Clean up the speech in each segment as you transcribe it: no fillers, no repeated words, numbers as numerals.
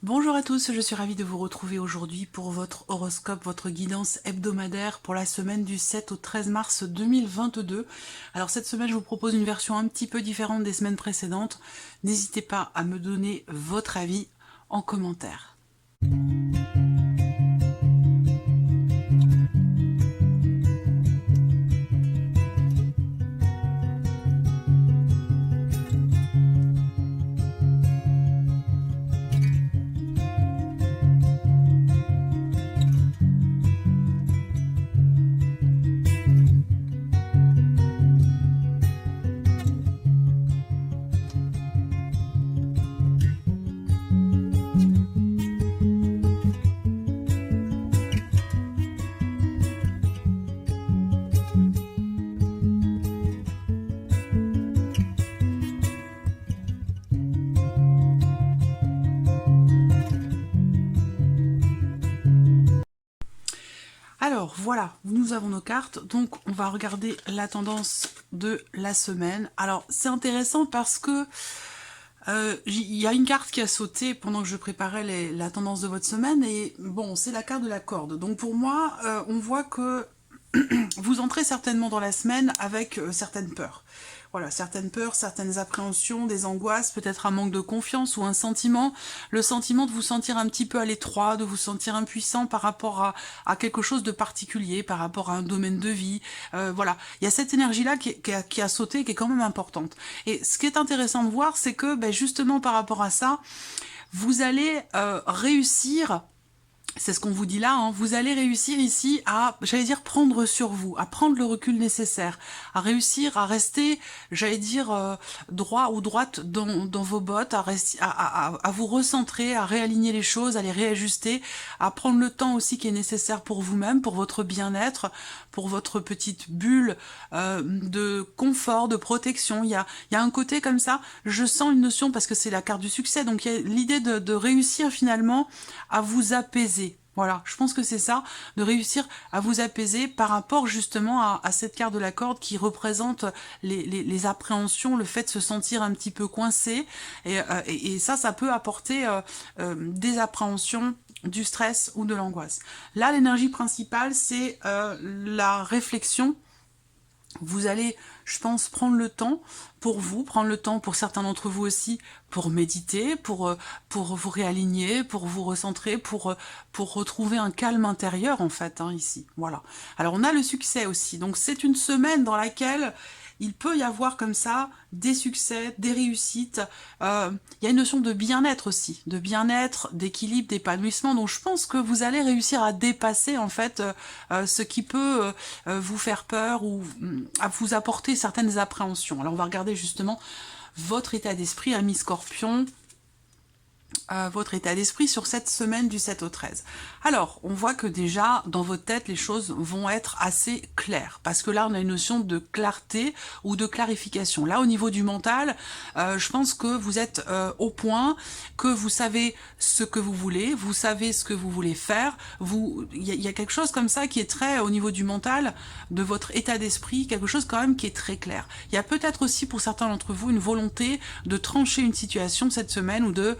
Bonjour à tous, je suis ravie de vous retrouver aujourd'hui pour votre horoscope, votre guidance hebdomadaire pour la semaine du 7 au 13 mars 2022. Alors cette semaine, je vous propose une version un petit peu différente des semaines précédentes. N'hésitez pas à me donner votre avis en commentaire. Alors voilà, nous avons nos cartes, donc on va regarder la tendance de la semaine. Alors c'est intéressant parce que il y a une carte qui a sauté pendant que je préparais la tendance de votre semaine, et bon, c'est la carte de la corde. Donc pour moi, on voit que vous entrez certainement dans la semaine avec certaines peurs. Voilà, certaines peurs, certaines appréhensions, des angoisses, peut-être un manque de confiance ou un sentiment, le sentiment de vous sentir un petit peu à l'étroit, de vous sentir impuissant par rapport à quelque chose de particulier, par rapport à un domaine de vie. Voilà, il y a cette énergie-là qui a sauté, qui est quand même importante. Et ce qui est intéressant de voir, c'est que justement par rapport à ça, vous allez réussir. C'est ce qu'on vous dit là, hein. Vous allez réussir ici à, j'allais dire, prendre sur vous, à prendre le recul nécessaire, à réussir à rester, j'allais dire, droit ou droite dans vos bottes, à vous recentrer, à réaligner les choses, à les réajuster, à prendre le temps aussi qui est nécessaire pour vous-même, pour votre bien-être, pour votre petite bulle de confort, de protection. Il y a un côté comme ça, je sens une notion, parce que c'est la carte du succès, donc il y a l'idée de réussir finalement à vous apaiser. Voilà, je pense que c'est ça, de réussir à vous apaiser par rapport justement à cette carte de la corde qui représente les appréhensions, le fait de se sentir un petit peu coincé. Et ça peut apporter des appréhensions, du stress ou de l'angoisse. Là, l'énergie principale, c'est la réflexion. Vous allez, je pense, prendre le temps pour vous, prendre le temps pour certains d'entre vous aussi, pour méditer, pour vous réaligner, pour vous recentrer, pour retrouver un calme intérieur, en fait, hein, ici. Voilà. Alors, on a le succès aussi. Donc, c'est une semaine dans laquelle il peut y avoir comme ça des succès, des réussites. Il y a une notion de bien-être aussi, de bien-être, d'équilibre, d'épanouissement. Donc je pense que vous allez réussir à dépasser en fait ce qui peut vous faire peur ou à vous apporter certaines appréhensions. Alors on va regarder justement votre état d'esprit, ami Scorpion. Votre état d'esprit sur cette semaine du 7 au 13. Alors, on voit que déjà, dans votre tête, les choses vont être assez claires, parce que là, on a une notion de clarté ou de clarification. Là, au niveau du mental, je pense que vous êtes au point, que vous savez ce que vous voulez, vous savez ce que vous voulez faire, il y a quelque chose comme ça qui est très, au niveau du mental, de votre état d'esprit, quelque chose quand même qui est très clair. Il y a peut-être aussi, pour certains d'entre vous, une volonté de trancher une situation cette semaine, ou de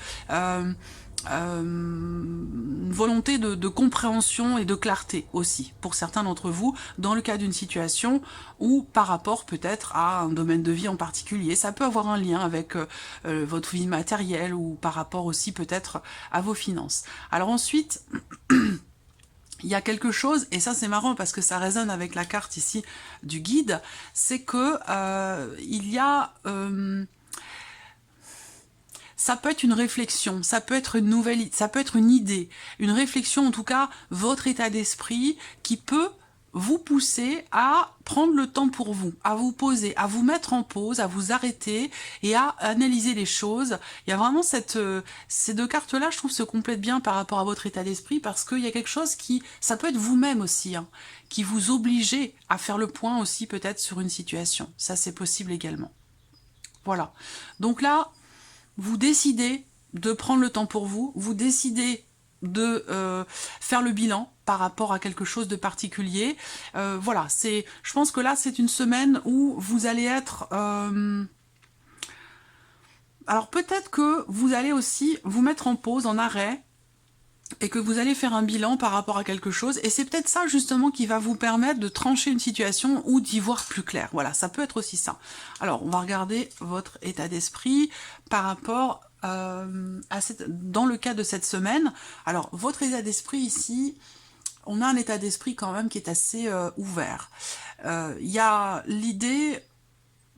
une volonté de compréhension et de clarté aussi, pour certains d'entre vous, dans le cas d'une situation ou par rapport peut-être à un domaine de vie en particulier. Ça peut avoir un lien avec votre vie matérielle ou par rapport aussi peut-être à vos finances. Alors ensuite, il y a quelque chose, et ça c'est marrant parce que ça résonne avec la carte ici du guide, c'est que il y a... ça peut être une réflexion, ça peut être une nouvelle, ça peut être une idée, une réflexion, en tout cas, votre état d'esprit qui peut vous pousser à prendre le temps pour vous, à vous poser, à vous mettre en pause, à vous arrêter et à analyser les choses. Il y a vraiment ces deux cartes-là, je trouve, se complètent bien par rapport à votre état d'esprit, parce qu'il y a quelque chose qui, ça peut être vous-même aussi, hein, qui vous oblige à faire le point aussi peut-être sur une situation. Ça, c'est possible également. Voilà. Donc là, vous décidez de prendre le temps pour vous, vous décidez de faire le bilan par rapport à quelque chose de particulier. Voilà, je pense que là, c'est une semaine où vous allez être alors peut-être que vous allez aussi vous mettre en pause, en arrêt, et que vous allez faire un bilan par rapport à quelque chose, et c'est peut-être ça justement qui va vous permettre de trancher une situation ou d'y voir plus clair. Voilà, ça peut être aussi ça. Alors, on va regarder votre état d'esprit par rapport dans le cas de cette semaine. Alors, votre état d'esprit ici, on a un état d'esprit quand même qui est assez ouvert. Il y a l'idée,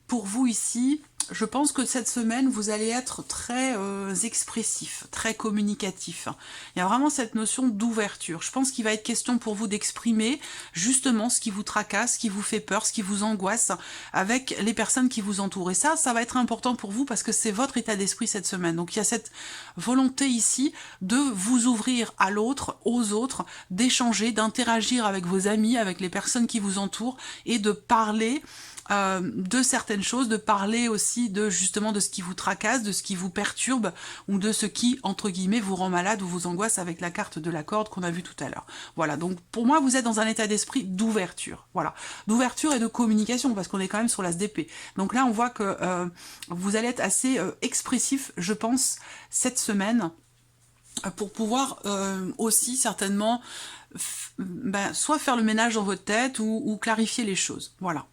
pour vous ici, je pense que cette semaine, vous allez être très expressif, très communicatif. Il y a vraiment cette notion d'ouverture. Je pense qu'il va être question pour vous d'exprimer justement ce qui vous tracasse, ce qui vous fait peur, ce qui vous angoisse avec les personnes qui vous entourent. Et ça va être important pour vous parce que c'est votre état d'esprit cette semaine. Donc il y a cette volonté ici de vous ouvrir à l'autre, aux autres, d'échanger, d'interagir avec vos amis, avec les personnes qui vous entourent et de parler de certaines choses, de parler aussi de justement de ce qui vous tracasse, de ce qui vous perturbe ou de ce qui, entre guillemets, vous rend malade ou vous angoisse avec la carte de la corde qu'on a vue tout à l'heure. Voilà, donc pour moi, vous êtes dans un état d'esprit d'ouverture, voilà, d'ouverture et de communication parce qu'on est quand même sur l'as d'épée. Donc là, on voit que vous allez être assez expressif, je pense, cette semaine pour pouvoir aussi certainement soit faire le ménage dans votre tête ou clarifier les choses. Voilà.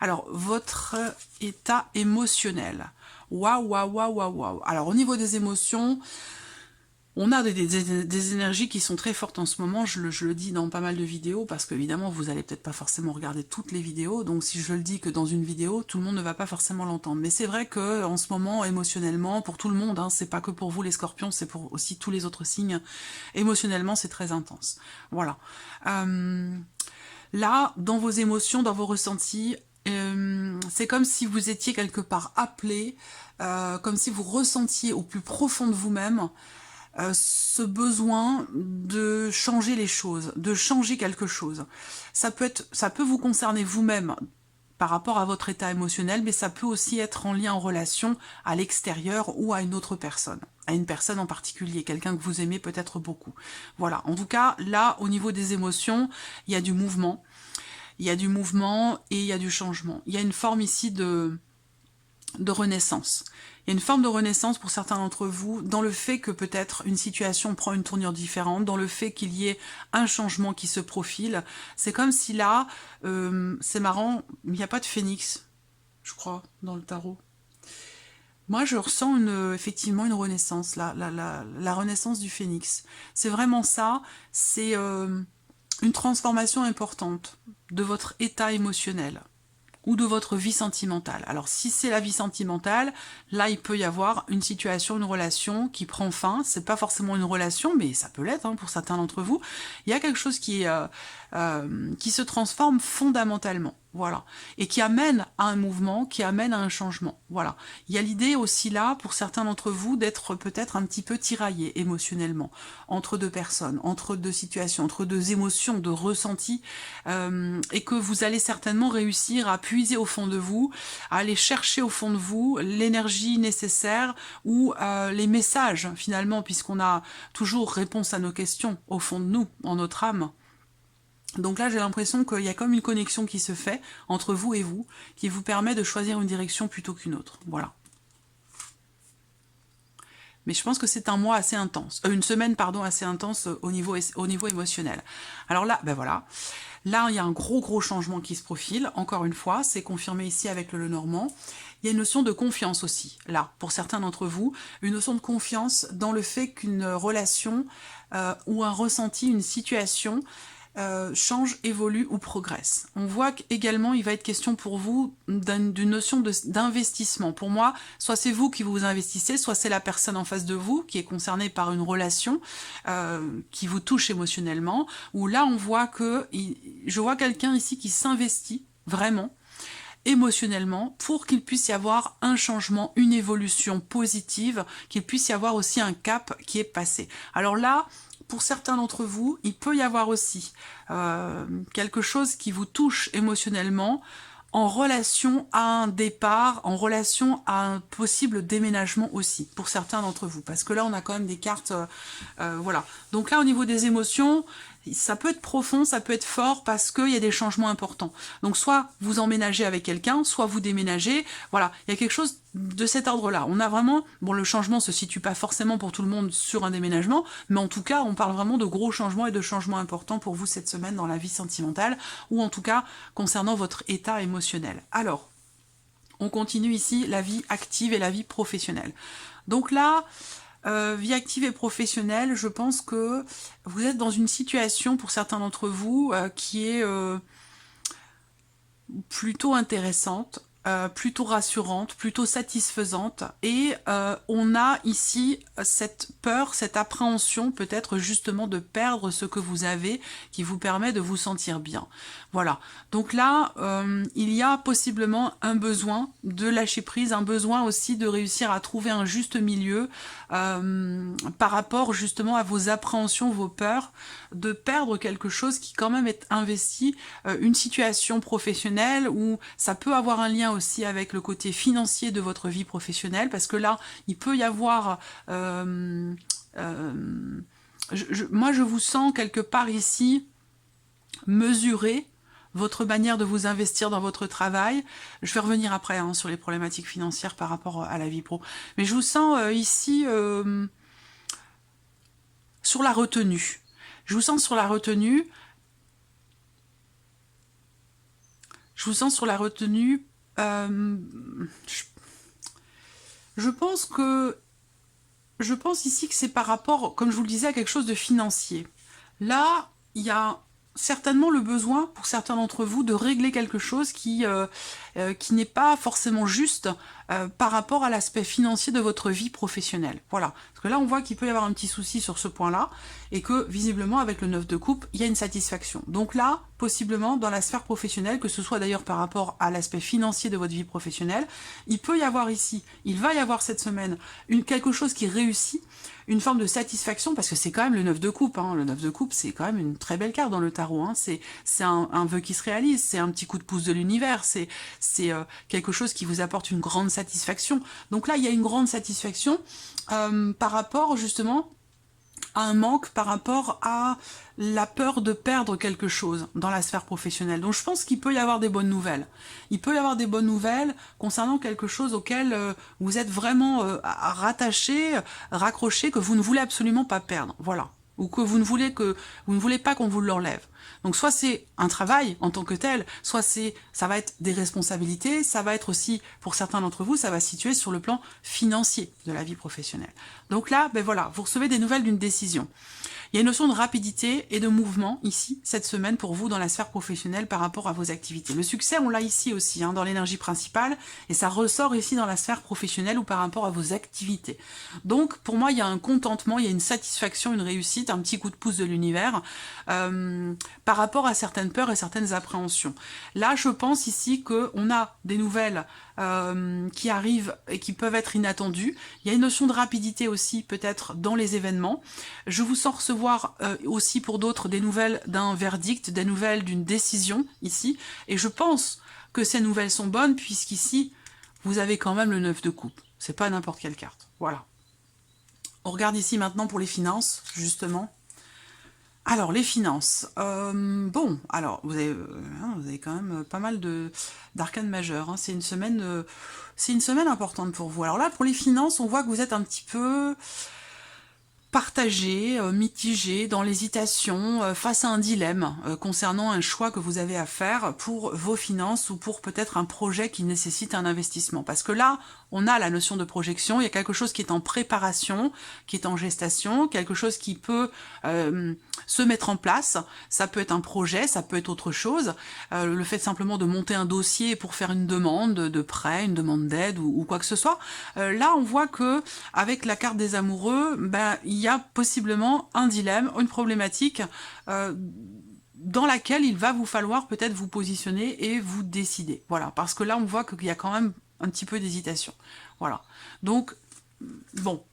Alors, votre état émotionnel. Waouh, waouh, waouh, waouh, waouh. Alors, au niveau des émotions, on a des énergies qui sont très fortes en ce moment, je le dis dans pas mal de vidéos, parce qu'évidemment, vous allez peut-être pas forcément regarder toutes les vidéos, donc si je le dis que dans une vidéo, tout le monde ne va pas forcément l'entendre. Mais c'est vrai que en ce moment, émotionnellement, pour tout le monde, hein, c'est pas que pour vous les scorpions, c'est pour aussi tous les autres signes, émotionnellement, c'est très intense. Voilà. Là, dans vos émotions, dans vos ressentis, c'est comme si vous étiez quelque part appelé, comme si vous ressentiez au plus profond de vous-même ce besoin de changer les choses, de changer quelque chose. Ça peut vous concerner vous-même par rapport à votre état émotionnel, mais ça peut aussi être en lien, en relation à l'extérieur ou à une autre personne, à une personne en particulier, quelqu'un que vous aimez peut-être beaucoup. Voilà, en tout cas, là, au niveau des émotions, il y a du mouvement. Il y a du mouvement et il y a du changement. Il y a une forme ici de renaissance. Il y a une forme de renaissance pour certains d'entre vous dans le fait que peut-être une situation prend une tournure différente, dans le fait qu'il y ait un changement qui se profile. C'est comme si là, c'est marrant, il n'y a pas de phénix, je crois, dans le tarot. Moi, je ressens effectivement une renaissance, la renaissance du phénix. C'est vraiment ça, c'est une transformation importante de votre état émotionnel ou de votre vie sentimentale. Alors si c'est la vie sentimentale, là il peut y avoir une situation, une relation qui prend fin. C'est pas forcément une relation, mais ça peut l'être hein, pour certains d'entre vous. Il y a quelque chose qui se transforme fondamentalement. Voilà. Et qui amène à un mouvement, qui amène à un changement. Voilà. Il y a l'idée aussi là, pour certains d'entre vous, d'être peut-être un petit peu tiraillé émotionnellement, entre deux personnes, entre deux situations, entre deux émotions, de ressentis, et que vous allez certainement réussir à puiser au fond de vous, à aller chercher au fond de vous l'énergie nécessaire ou les messages, finalement, puisqu'on a toujours réponse à nos questions au fond de nous, en notre âme. Donc là, j'ai l'impression qu'il y a comme une connexion qui se fait entre vous et vous, qui vous permet de choisir une direction plutôt qu'une autre. Voilà. Mais je pense que c'est un mois assez intense, une semaine, pardon, assez intense au niveau émotionnel. Alors là, ben voilà. Là, il y a un gros changement qui se profile. Encore une fois, c'est confirmé ici avec le Lenormand. Il y a une notion de confiance aussi, là, pour certains d'entre vous. Une notion de confiance dans le fait qu'une relation ou un ressenti, une situation change, évolue ou progresse. On voit qu'également il va être question pour vous d'une notion d'investissement. Pour moi, soit c'est vous qui vous investissez, soit c'est la personne en face de vous qui est concernée par une relation qui vous touche émotionnellement, où là on voit que, je vois quelqu'un ici qui s'investit vraiment émotionnellement pour qu'il puisse y avoir un changement, une évolution positive, qu'il puisse y avoir aussi un cap qui est passé. Alors là, pour certains d'entre vous, il peut y avoir aussi quelque chose qui vous touche émotionnellement en relation à un départ, en relation à un possible déménagement aussi, pour certains d'entre vous. Parce que là, on a quand même des cartes... voilà. Donc là, au niveau des émotions, ça peut être profond, ça peut être fort parce qu'il y a des changements importants. Donc soit vous emménagez avec quelqu'un, soit vous déménagez. Voilà, il y a quelque chose de cet ordre-là. On a vraiment, bon, le changement se situe pas forcément pour tout le monde sur un déménagement, mais en tout cas, on parle vraiment de gros changements et de changements importants pour vous cette semaine dans la vie sentimentale, ou en tout cas concernant votre état émotionnel. Alors, on continue ici la vie active et la vie professionnelle. Donc là, vie active et professionnelle, je pense que vous êtes dans une situation, pour certains d'entre vous, qui est plutôt intéressante, plutôt rassurante, plutôt satisfaisante, et on a ici cette peur, cette appréhension peut-être justement de perdre ce que vous avez qui vous permet de vous sentir bien. Voilà, donc là il y a possiblement un besoin de lâcher prise, un besoin aussi de réussir à trouver un juste milieu par rapport justement à vos appréhensions, vos peurs de perdre quelque chose qui quand même est investi, une situation professionnelle où ça peut avoir un lien aussi avec le côté financier de votre vie professionnelle, parce que là, il peut y avoir... moi, je vous sens quelque part ici mesurer votre manière de vous investir dans votre travail. Je vais revenir après sur les problématiques financières par rapport à la vie pro. Mais je vous sens ici sur la retenue. Je vous sens sur la retenue. Je vous sens sur la retenue. Je pense ici que c'est par rapport, comme je vous le disais, à quelque chose de financier. Là, il y a certainement le besoin, pour certains d'entre vous, de régler quelque chose qui n'est pas forcément juste par rapport à l'aspect financier de votre vie professionnelle. Voilà. Parce que là, on voit qu'il peut y avoir un petit souci sur ce point-là, et que, visiblement, avec le 9 de coupe, il y a une satisfaction. Donc là, possiblement, dans la sphère professionnelle, que ce soit d'ailleurs par rapport à l'aspect financier de votre vie professionnelle, il peut y avoir ici, il va y avoir cette semaine, quelque chose qui réussit, une forme de satisfaction, parce que c'est quand même le 9 de coupe. Hein. Le 9 de coupe, c'est quand même une très belle carte dans le tarot. Hein. C'est un vœu qui se réalise, c'est un petit coup de pouce de l'univers, c'est quelque chose qui vous apporte une grande satisfaction. Donc là, il y a une grande satisfaction par rapport justement à un manque, par rapport à la peur de perdre quelque chose dans la sphère professionnelle. Donc je pense qu'il peut y avoir des bonnes nouvelles. Il peut y avoir des bonnes nouvelles concernant quelque chose auquel vous êtes vraiment rattaché, raccroché, que vous ne voulez absolument pas perdre. Voilà. Ou que vous ne voulez pas qu'on vous l'enlève. Donc soit c'est un travail en tant que tel, soit ça va être des responsabilités, ça va être aussi, pour certains d'entre vous, ça va se situer sur le plan financier de la vie professionnelle. Donc là, ben voilà, vous recevez des nouvelles d'une décision. Il y a une notion de rapidité et de mouvement ici, cette semaine, pour vous, dans la sphère professionnelle par rapport à vos activités. Le succès, on l'a ici aussi, hein, dans l'énergie principale, et ça ressort ici dans la sphère professionnelle ou par rapport à vos activités. Donc, pour moi, il y a un contentement, il y a une satisfaction, une réussite, un petit coup de pouce de l'univers par rapport à certaines peurs et certaines appréhensions. Là, je pense ici qu'on a des nouvelles qui arrivent et qui peuvent être inattendues. Il y a une notion de rapidité aussi, peut-être, dans les événements. Je vous sens recevoir aussi pour d'autres des nouvelles d'un verdict, des nouvelles d'une décision ici, et je pense que ces nouvelles sont bonnes, puisqu'ici, vous avez quand même le 9 de coupe. C'est pas n'importe quelle carte. Voilà. On regarde ici maintenant pour les finances, justement. Alors, les finances. Bon, alors, vous avez quand même pas mal d'arcanes majeures. Hein. C'est une semaine importante pour vous. Alors là, pour les finances, on voit que vous êtes un petit peu partagé, mitigé, dans l'hésitation, face à un dilemme concernant un choix que vous avez à faire pour vos finances ou pour peut-être un projet qui nécessite un investissement. Parce que là, on a la notion de projection, il y a quelque chose qui est en préparation, qui est en gestation, quelque chose qui peut se mettre en place. Ça peut être un projet, ça peut être autre chose. Le fait simplement de monter un dossier pour faire une demande de prêt, une demande d'aide ou quoi que ce soit. Là, on voit que avec la carte des amoureux, ben, il y a possiblement un dilemme, une problématique dans laquelle il va vous falloir peut-être vous positionner et vous décider. Voilà, parce que là, on voit qu'il y a quand même un petit peu d'hésitation. Voilà. Donc, bon.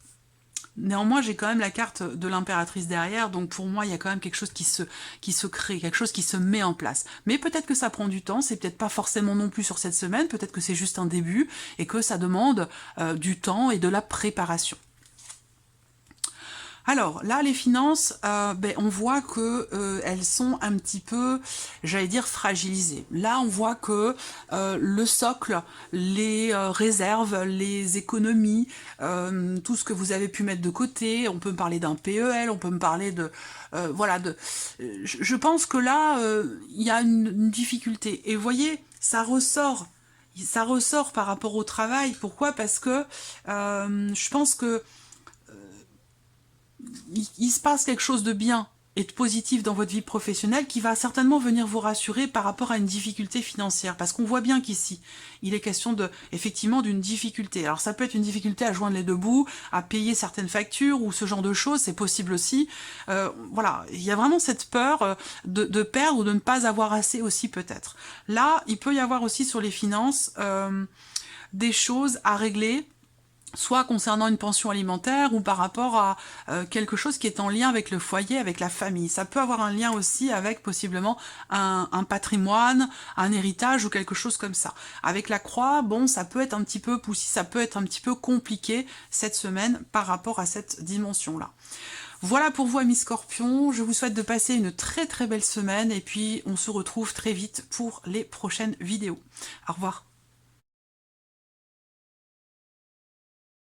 Néanmoins, j'ai quand même la carte de l'impératrice derrière, donc pour moi, il y a quand même quelque chose qui se crée, quelque chose qui se met en place. Mais peut-être que ça prend du temps, c'est peut-être pas forcément non plus sur cette semaine, peut-être que c'est juste un début, et que ça demande du temps et de la préparation. Alors là, les finances, on voit que elles sont un petit peu, j'allais dire, fragilisées. Là, on voit que le socle, les réserves, les économies, tout ce que vous avez pu mettre de côté, on peut me parler d'un PEL, on peut me parler de... voilà, je pense que là, il y a une difficulté. Et vous voyez, ça ressort par rapport au travail. Pourquoi? Parce que je pense que il se passe quelque chose de bien et de positif dans votre vie professionnelle qui va certainement venir vous rassurer par rapport à une difficulté financière. Parce qu'on voit bien qu'ici, il est question effectivement d'une difficulté. Alors ça peut être une difficulté à joindre les deux bouts, à payer certaines factures ou ce genre de choses, c'est possible aussi. Voilà, il y a vraiment cette peur de perdre ou de ne pas avoir assez aussi peut-être. Là, il peut y avoir aussi sur les finances des choses à régler, soit concernant une pension alimentaire ou par rapport à quelque chose qui est en lien avec le foyer, avec la famille. Ça peut avoir un lien aussi avec possiblement un patrimoine, un héritage ou quelque chose comme ça. Avec la croix, bon, ça peut être un petit peu poussif, ça peut être un petit peu compliqué cette semaine par rapport à cette dimension-là. Voilà pour vous, amis Scorpions. Je vous souhaite de passer une très très belle semaine et puis on se retrouve très vite pour les prochaines vidéos. Au revoir.